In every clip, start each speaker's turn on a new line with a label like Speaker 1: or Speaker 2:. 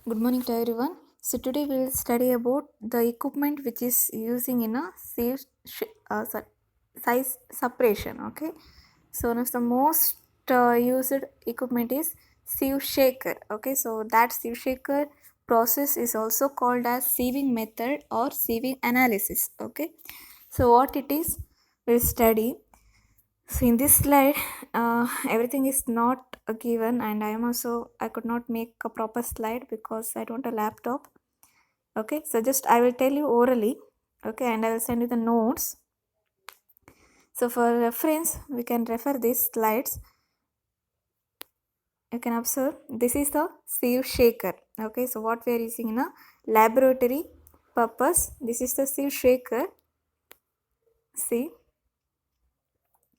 Speaker 1: Good morning to everyone. So today we will study about the equipment which is using in a size separation. Okay. So one of the most used equipment is sieve shaker. Okay. So that sieve shaker process is also called as sieving method or sieving analysis. Okay. So what it is, we'll study. So in this slide, everything is not given, and I could not make a proper slide because I don't have a laptop. Okay, so just I will tell you orally. Okay, and I will send you the notes. So for reference, we can refer these slides. You can observe this is the sieve shaker. Okay, so what we are using in a laboratory purpose. This is the sieve shaker. See.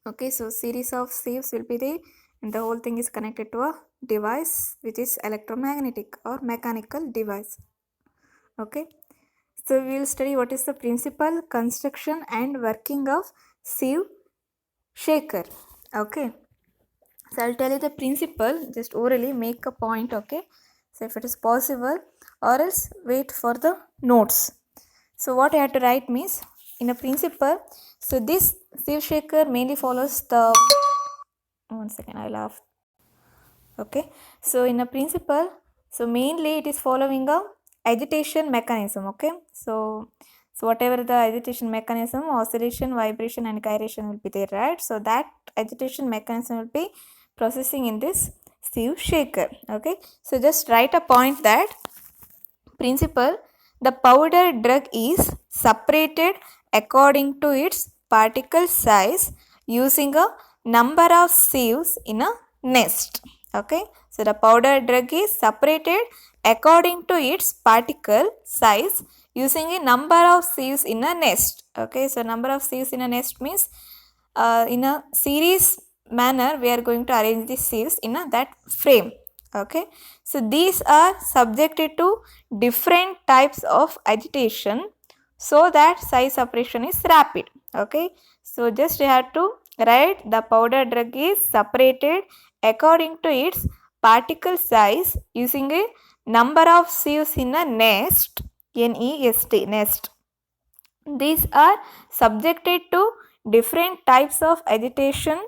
Speaker 1: Okay, so series of sieves will be there, and the whole thing is connected to a device which is electromagnetic or mechanical device. Okay, so we will study what is the principle, construction and working of sieve shaker. Okay, so I'll tell you the principle, just orally make a point. Okay, so if it is possible, or else wait for the notes. So what I have to write means, in a principle, so this sieve shaker mainly follows the, one second, I laugh. Okay, so in a principle, so mainly it is following a agitation mechanism. Okay, so whatever the agitation mechanism, oscillation, vibration and gyration will be there, right? So that agitation mechanism will be processing in this sieve shaker. Okay, so just write a point that principle, the powder drug is separated according to its particle size using a number of sieves in a nest. Okay, so the powder drug is separated according to its particle size using a number of sieves in a nest. Okay, so number of sieves in a nest means in a series manner we are going to arrange the sieves in that frame. Okay, so these are subjected to different types of agitation so that size separation is rapid. Okay, so just you have to write the powder drug is separated according to its particle size using a number of sieves in a nest, N-E-S-T, nest. These are subjected to different types of agitation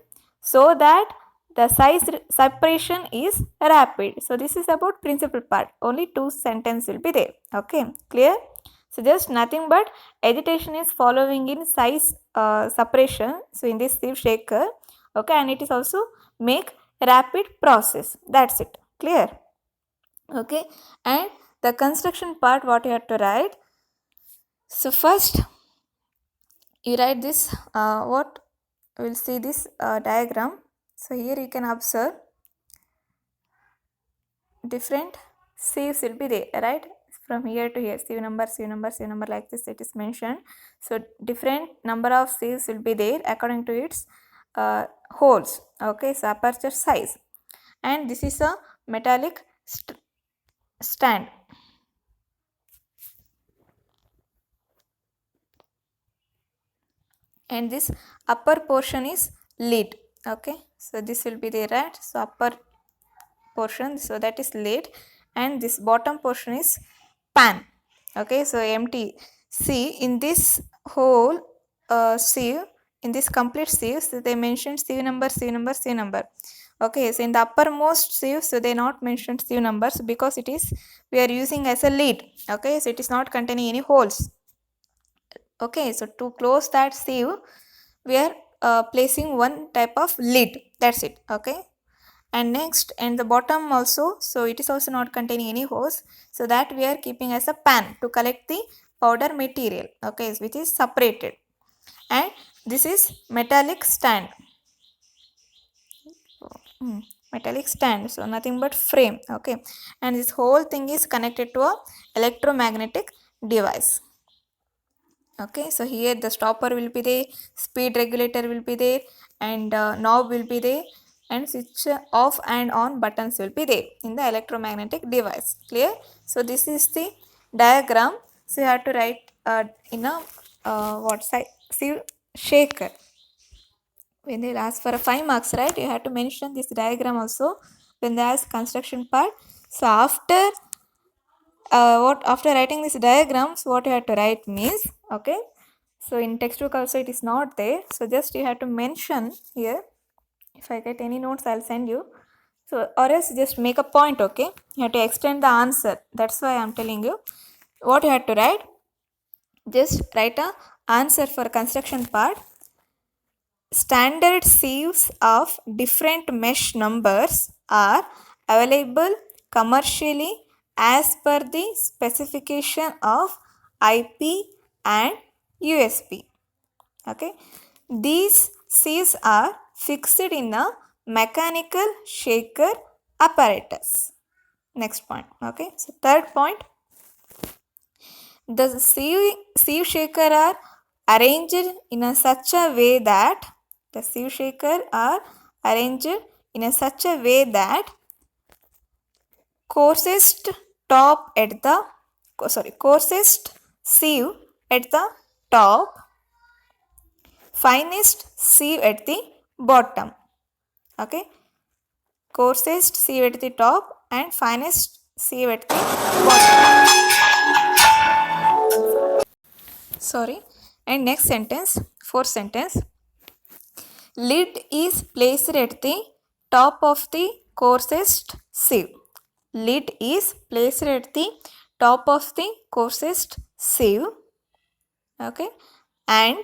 Speaker 1: so that the size separation is rapid. So this is about principal part. Only two sentences will be there. Okay, clear? So just nothing but agitation is following in size separation. So in this sieve shaker, okay, and it is also make rapid process. That's it. Clear? Okay, and the construction part what you have to write. So first you write this, what we'll see this diagram. So here you can observe different sieves will be there, right? From here to here, sieve number, sieve number, sieve number, like this it is mentioned. So different number of sieves will be there according to its holes. Okay, so aperture size, and this is a metallic stand. And this upper portion is lid. Okay, so this will be there, right? So upper portion, so that is lid, and this bottom portion is pan. Okay, so empty. See, in this whole sieve, in this complete sieve, so they mentioned sieve number, sieve number, sieve number. Okay, so in the uppermost sieve, so they not mentioned sieve numbers because it is, we are using as a lid. Okay, so it is not containing any holes. Okay, so to close that sieve, we are placing one type of lid. That's it. Okay, and next, and the bottom also, so it is also not containing any hose, so that we are keeping as a pan to collect the powder material. Okay, which is separated, and this is metallic stand. Metallic stand, so nothing but frame. Okay, and this whole thing is connected to a electromagnetic device. Okay, so here the stopper will be there, speed regulator will be there, and knob will be there, and switch off and on buttons will be there in the electromagnetic device. Clear? So this is the diagram. So you have to write in a what side sieve shaker. When they ask for a 5 marks, right, you have to mention this diagram also when they ask construction part. So after what after writing these diagrams, what you have to write means, okay, so in textbook also it is not there, so just you have to mention here. If I get any notes, I'll send you. So or else just make a point, okay, you have to extend the answer. That's why I'm telling you what you have to write. Just write a answer for construction part. Standard sieves of different mesh numbers are available commercially as per the specification of IP and USB. Okay, these sieves are fixed in a mechanical shaker apparatus. Next point. Okay, so third point, the sieve shaker are arranged in a such a way that the sieve shaker are arranged in a such a way that coarsest top at the coarsest sieve at the top, finest sieve at the bottom. Okay, coarsest sieve at the top and finest sieve at the bottom. Sorry. And next sentence, fourth sentence, lid is placed at the top of the coarsest sieve. Lid is placed at the top of the coarsest sieve. Okay, and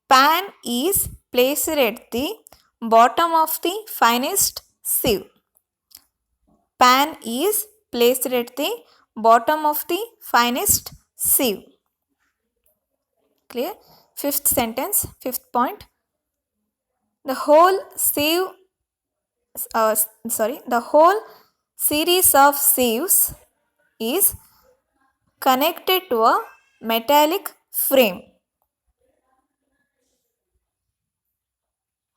Speaker 1: pan is placed at the bottom of the finest sieve. Pan is placed at the bottom of the finest sieve. Clear? Fifth sentence, fifth point. The whole sieve, the whole series of sieves is connected to a metallic frame.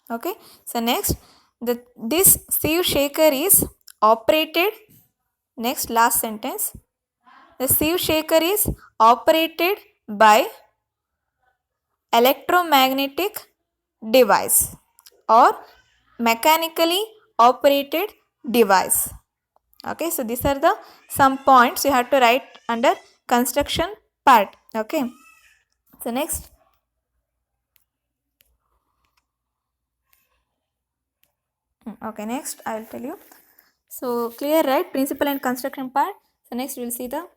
Speaker 1: Okay, so next, this sieve shaker is operated. Next, last sentence, the sieve shaker is operated by electromagnetic device or mechanically operated device. Okay, so these are the some points you have to write under construction part. Okay, so next, okay, next I will tell you. So clear, right? Principle and construction part. So next we will see the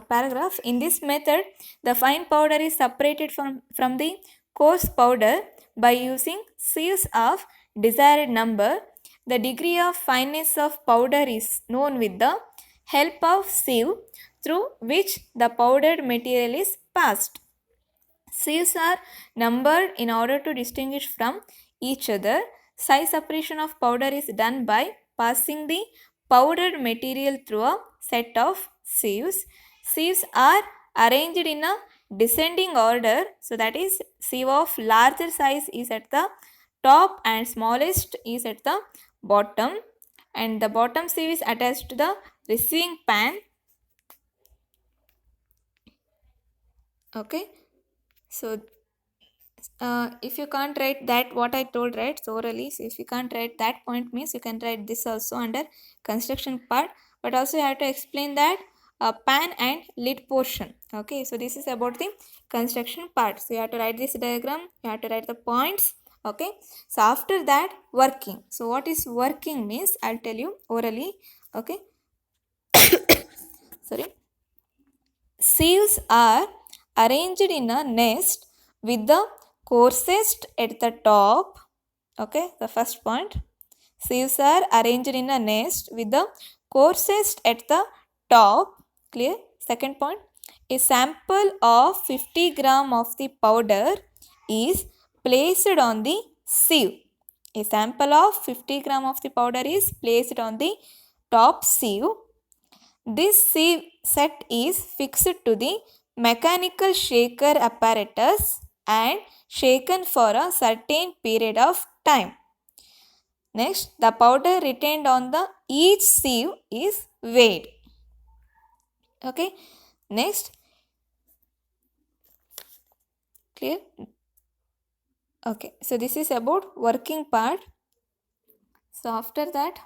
Speaker 1: paragraph. In this method, the fine powder is separated from the coarse powder by using sieves of desired number. The degree of fineness of powder is known with the help of sieve through which the powdered material is passed. Sieves are numbered in order to distinguish from each other. Size separation of powder is done by passing the powdered material through a set of sieves. Sieves are arranged in a descending order, so that is, sieve of larger size is at the top and smallest is at the bottom, and the bottom sieve is attached to the receiving pan. Okay, so if you can't write that what I told, right, so orally, so if you can't write that point means you can write this also under construction part, but also you have to explain that pan and lid portion. Okay, so this is about the construction part. So you have to write this diagram, you have to write the points. Okay, so after that, working. So what is working means I'll tell you orally. Okay, sorry. Sieves are arranged in a nest with the coarsest at the top. Okay, the first point. Sieves are arranged in a nest with the coarsest at the top. Clear? Second point. A sample of 50 gram of the powder is placed on the sieve. A sample of 50 gram of the powder is placed on the top sieve. This sieve set is fixed to the mechanical shaker apparatus and shaken for a certain period of time. Next, the powder retained on the each sieve is weighed. Okay. Next, clear? Okay, so this is about working part. So after that,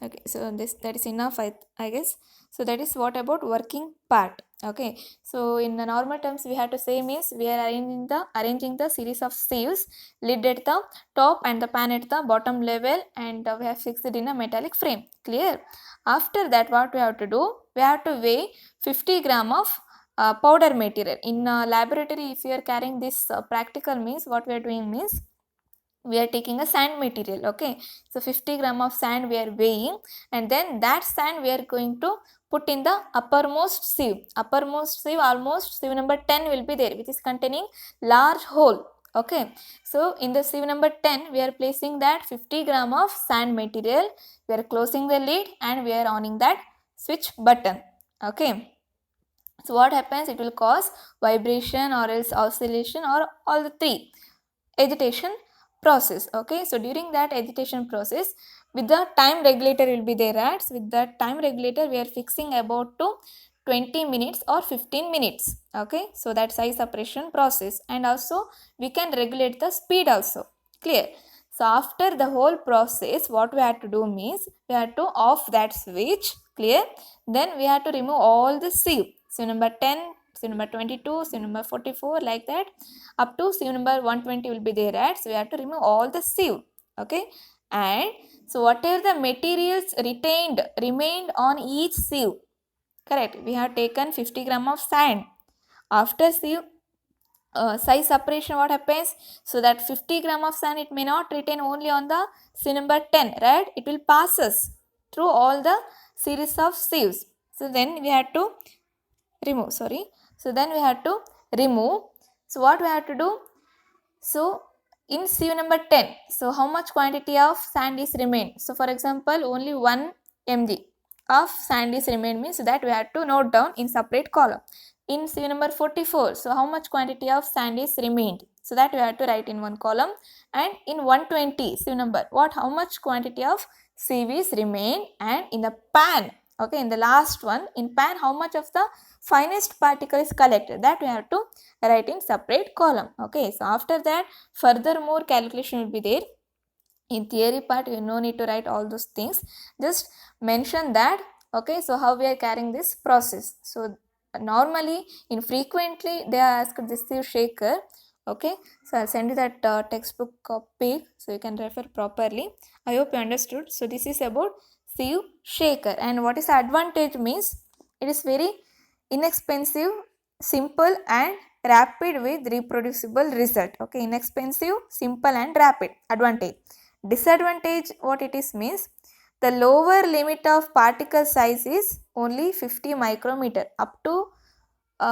Speaker 1: Okay, so that is enough, I guess. So that is what about working part. Okay, so in the normal terms we have to say means we are arranging the series of sieves, lid at the top and the pan at the bottom level, and we have fixed it in a metallic frame. Clear? After that, what we have to do, we have to weigh 50 gram of powder material. In laboratory, if you are carrying this practical means, what we are doing means we are taking a sand material. Okay, so 50 gram of sand we are weighing, and then that sand we are going to put in the uppermost sieve. Almost sieve number 10 will be there, which is containing large hole. Okay, so in the sieve number 10 we are placing that 50 gram of sand material, we are closing the lid and we are owning that switch button. Okay, so what happens, it will cause vibration or else oscillation or all the three, agitation process. Okay, so during that agitation process, with the time regulator will be there, right? So with that time regulator we are fixing about to 20 minutes or 15 minutes. Okay, so that size separation process, and also we can regulate the speed also. Clear? So after the whole process, what we have to do means we have to off that switch. Clear? Then we have to remove all the sieve. So number 10, sieve number 22, sieve number 44, like that up to sieve number 120 will be there, right? So we have to remove all the sieve. Okay, and so whatever the materials remained on each sieve, correct, we have taken 50 gram of sand. After sieve size separation, what happens, so that 50 gram of sand, it may not retain only on the sieve number 10, right? It will pass us through all the series of sieves. So then we have to remove, so then we have to remove. So what we have to do, so in sieve number 10, so how much quantity of sand is remained? So for example, only 1 mg of sand is remained, means that we have to note down in separate column. In sieve number 44, so how much quantity of sand is remained? So that we have to write in one column. And in 120 sieve number, how much quantity of sieve is remained? And in the pan, okay, in the last one, in pan, how much of the finest particle is collected? That we have to write in separate column. Okay, so after that, further more calculation will be there. In theory part, you no need to write all those things, just mention that. Okay, so how we are carrying this process. So normally in frequently they are asked this sieve shaker. Okay, so I'll send you that textbook copy so you can refer properly. I hope you understood. So this is about sieve shaker, and what is the advantage means, it is very inexpensive, simple and rapid with reproducible result. Okay, inexpensive, simple and rapid. Advantage. Disadvantage, what it is means, the lower limit of particle size is only 50 micrometer, up to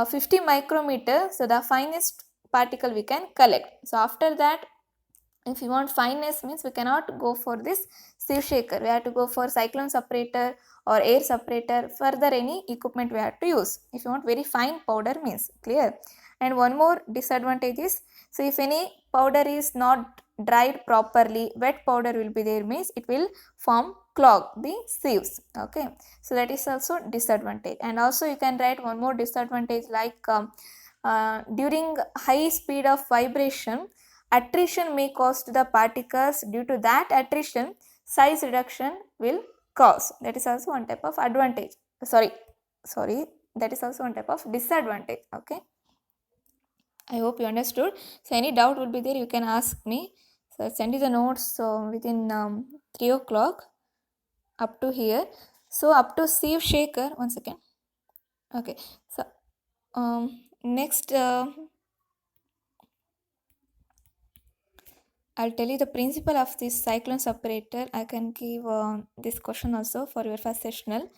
Speaker 1: 50 micrometer. So the finest particle we can collect. So after that, if you want fineness means we cannot go for this sieve shaker, we have to go for cyclone separator or air separator. Further any equipment we have to use if you want very fine powder means. Clear? And one more disadvantage is, so if any powder is not dried properly, wet powder will be there, means it will clog the sieves. Okay, so that is also disadvantage. And also you can write one more disadvantage, like during high speed of vibration, attrition may cause to the particles. Due to that attrition, size reduction will cause. That is also one type of advantage. Sorry, that is also one type of disadvantage. Okay, I hope you understood. So any doubt will be there, you can ask me. So I'll send you the notes within 3 o'clock up to here. So up to sieve shaker, one second. Okay, so next I'll tell you the principle of this cyclone separator. I can give this question also for your first sessional.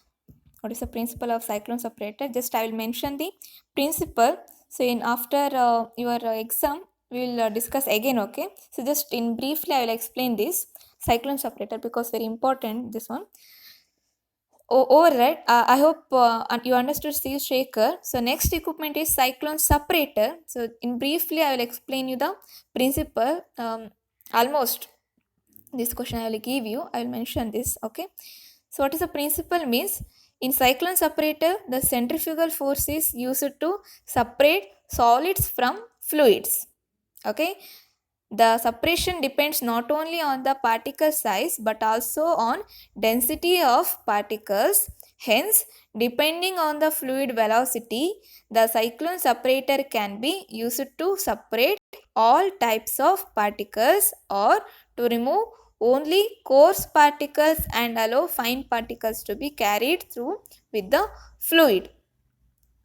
Speaker 1: What is the principle of cyclone separator? Just I will mention the principle. So in after your exam, we will discuss again. Okay. So just in briefly, I will explain this cyclone separator because very important this one. Right. I hope you understood sieve shaker. So next equipment is cyclone separator. So in briefly, I will explain you the principle. Almost this question I will give you. I will mention this. Okay. So what is the principle means? In cyclone separator, the centrifugal force is used to separate solids from fluids. Okay. the separation depends not only on the particle size but also on density of particles. Hence, depending on the fluid velocity, the cyclone separator can be used to separate all types of particles or to remove only coarse particles and allow fine particles to be carried through with the fluid.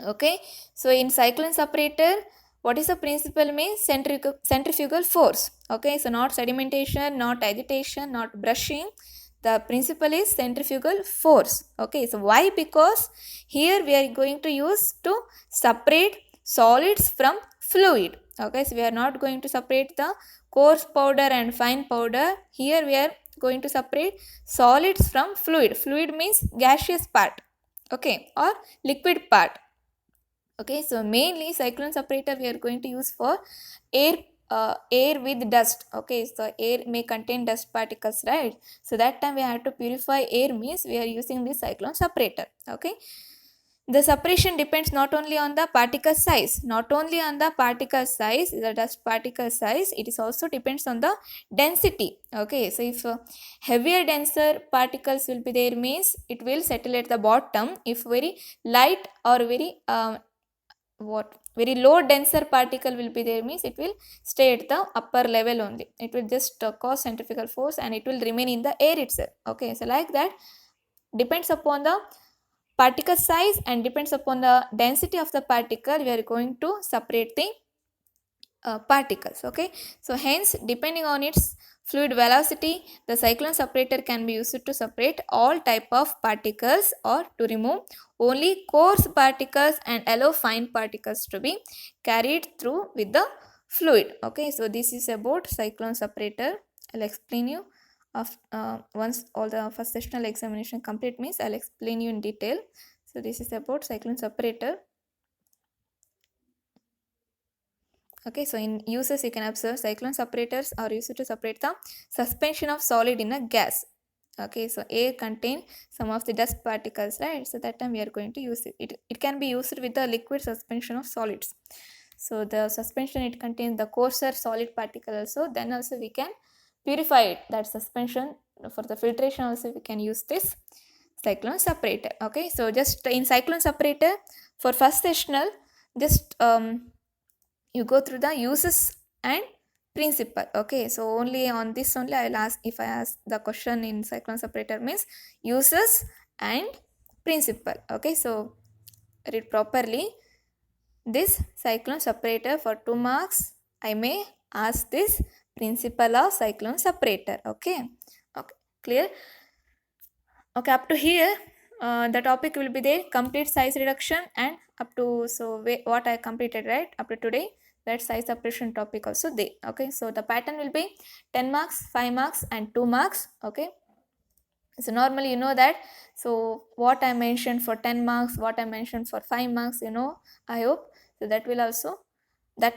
Speaker 1: Okay, so in cyclone separator, what is the principle means centrifugal force. Okay, so not sedimentation, not agitation, not brushing. The principle is centrifugal force. Okay, so why? Because here we are going to use to separate solids from fluid. Okay, so we are not going to separate the coarse powder and fine powder. Here we are going to separate solids from fluid. Fluid means gaseous part, okay, or liquid part. Okay, so mainly cyclone separator we are going to use for air, air with dust. Okay, so air may contain dust particles, right? So that time we have to purify air, means we are using this cyclone separator. Okay, the separation depends not only on the particle size, the dust particle size, it is also depends on the density. Okay, so if heavier denser particles will be there, means it will settle at the bottom. If very light or very low denser particle will be there, means it will stay at the upper level only. It will just cause centrifugal force and it will remain in the air itself. Okay, so like that, depends upon the particle size and depends upon the density of the particle, we are going to separate the particles. Okay, so hence depending on its fluid velocity, the cyclone separator can be used to separate all type of particles or to remove only coarse particles and allow fine particles to be carried through with the fluid. Okay, so this is about cyclone separator. I'll explain you of once all the first sessional examination complete, means I'll explain you in detail. So this is about cyclone separator. Okay, so in uses you can observe cyclone separators are used to separate the suspension of solid in a gas. Okay, so air contain some of the dust particles, right? So that time we are going to use it. It can be used with the liquid suspension of solids. So the suspension, it contains the coarser solid particle also, then also we can purify it, that suspension. For the filtration also we can use this cyclone separator. Okay, so just in cyclone separator for first sessional, just you go through the uses and principle. Okay, so only on this only I'll ask, if I ask the question in cyclone separator, means uses and principle. Okay, so read properly this cyclone separator. For 2 marks I may ask this principle of cyclone separator. Okay, okay, clear? Okay, up to here the topic will be there, complete size reduction, and up to, so what I completed right up to today, that size separation topic also there. Okay, so the pattern will be 10 marks, 5 marks and 2 marks. Okay, so normally you know that, so what I mentioned for 10 marks, what I mentioned for 5 marks, you know, I hope. So that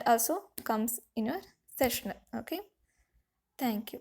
Speaker 1: also comes in your session. Okay, thank you.